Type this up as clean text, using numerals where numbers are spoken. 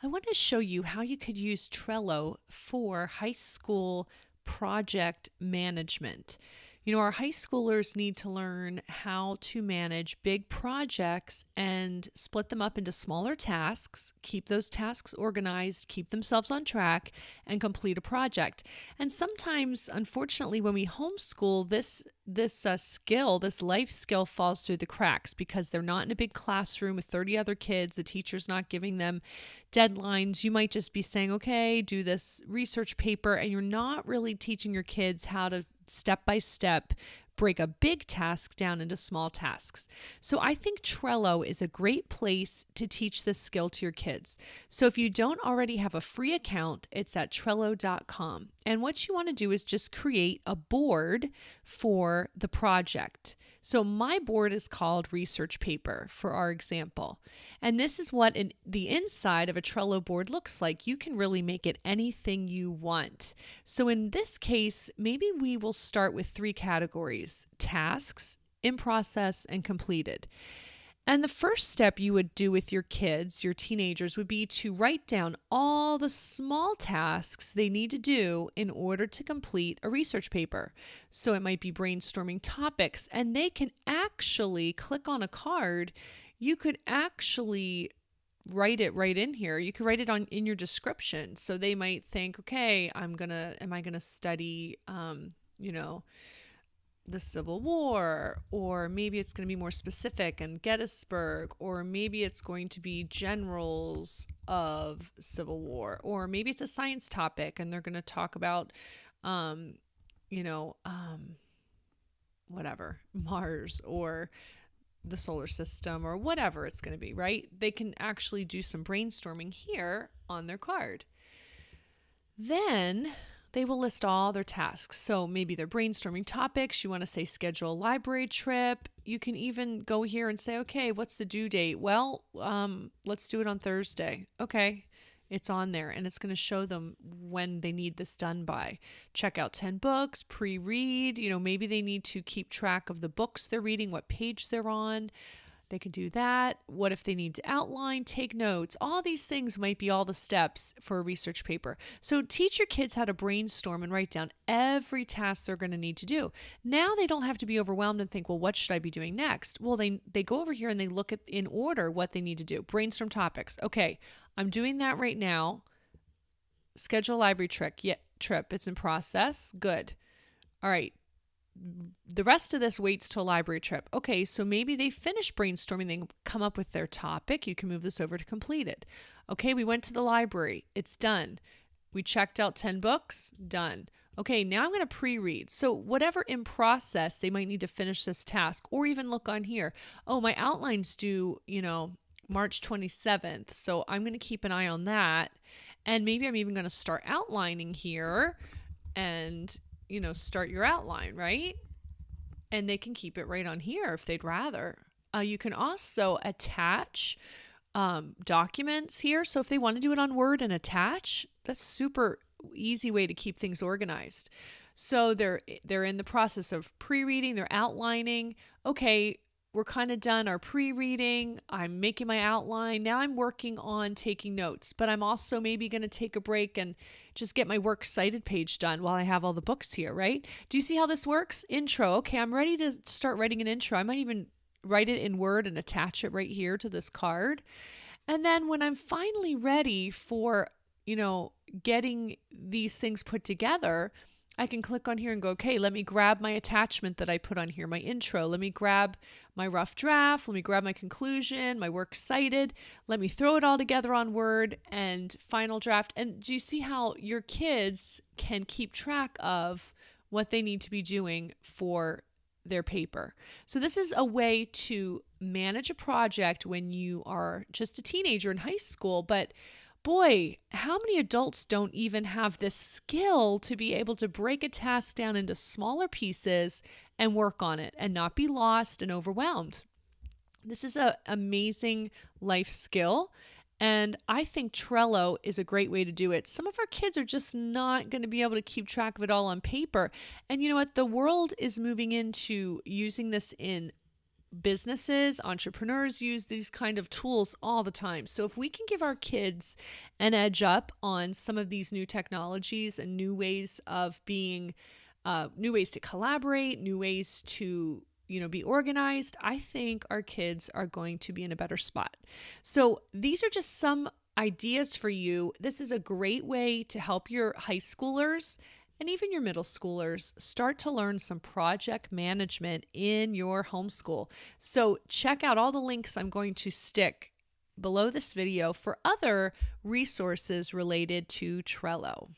I want to show you how you could use Trello for high school project management. Our high schoolers need to learn how to manage big projects and split them up into smaller tasks, keep those tasks organized, keep themselves on track, and complete a project. And sometimes, unfortunately, when we homeschool, this life skill falls through the cracks because they're not in a big classroom with 30 other kids. The teacher's not giving them deadlines. You might just be saying, okay, do this research paper, and you're not really teaching your kids how to step by step break a big task down into small tasks. So I think Trello is a great place to teach this skill to your kids. So if you don't already have a free account, it's at Trello.com. And what you want to do is just create a board for the project. So my board is called research paper for our example. And this is what the inside of a Trello board looks like. You can really make it anything you want. So in this case, maybe we will start with 3 categories: tasks, in process, and completed. And the first step you would do with your kids, your teenagers, would be to write down all the small tasks they need to do in order to complete a research paper. So it might be brainstorming topics, and they can actually click on a card. You could actually write it right in here. You could write it in your description. So they might think, okay, am I gonna study, the Civil War, or maybe it's going to be more specific and Gettysburg, or maybe it's going to be generals of Civil War, or maybe it's a science topic and they're going to talk about, you know, whatever, Mars or the solar system or whatever it's going to be, right? They can actually do some brainstorming here on their card. Then they will list all their tasks. So maybe they're brainstorming topics. You want to say schedule a library trip. You can even go here and say, okay, what's the due date? Well, let's do it on Thursday. Okay, it's on there, and it's going to show them when they need this done by. Check out 10 books, pre-read. Maybe they need to keep track of the books they're reading, what page they're on. They can do that. What if they need to outline, take notes? All these things might be all the steps for a research paper. So teach your kids how to brainstorm and write down every task they're going to need to do. Now they don't have to be overwhelmed and think, well, what should I be doing next? Well, they go over here and they look at in order what they need to do. Brainstorm topics. Okay, I'm doing that right now. Schedule a library trip. It's in process. Good. All right. The rest of this waits till a library trip. Okay, so maybe they finish brainstorming, they come up with their topic. You can move this over to completed. Okay, we went to the library. It's done. We checked out 10 books. Done. Okay, now I'm going to pre-read. So whatever in process, they might need to finish this task, or even look on here. Oh, my outline's due, March 27th. So I'm going to keep an eye on that. And maybe I'm even going to start outlining here and start your outline, right? And they can keep it right on here if they'd rather. You can also attach documents here. So if they want to do it on Word and attach, that's super easy way to keep things organized. So they're in the process of pre-reading, they're outlining. Okay, we're kind of done our pre-reading. I'm making my outline. Now I'm working on taking notes, but I'm also maybe going to take a break and just get my works cited page done while I have all the books here, right? Do you see how this works? Intro. Okay, I'm ready to start writing an intro. I might even write it in Word and attach it right here to this card. And then when I'm finally ready for, getting these things put together, I can click on here and go, okay, let me grab my attachment that I put on here, my intro. Let me grab my rough draft. Let me grab my conclusion, my works cited. Let me throw it all together on Word and final draft. And do you see how your kids can keep track of what they need to be doing for their paper? So this is a way to manage a project when you are just a teenager in high school, but boy, how many adults don't even have this skill to be able to break a task down into smaller pieces and work on it and not be lost and overwhelmed? This is an amazing life skill, and I think Trello is a great way to do it. Some of our kids are just not going to be able to keep track of it all on paper. And you know what? The world is moving into using this in businesses, entrepreneurs use these kind of tools all the time. So if we can give our kids an edge up on some of these new technologies and new ways of being, new ways to collaborate, new ways to be organized, I think our kids are going to be in a better spot. So these are just some ideas for you. This is a great way to help your high schoolers and even your middle schoolers start to learn some project management in your homeschool. So check out all the links I'm going to stick below this video for other resources related to Trello.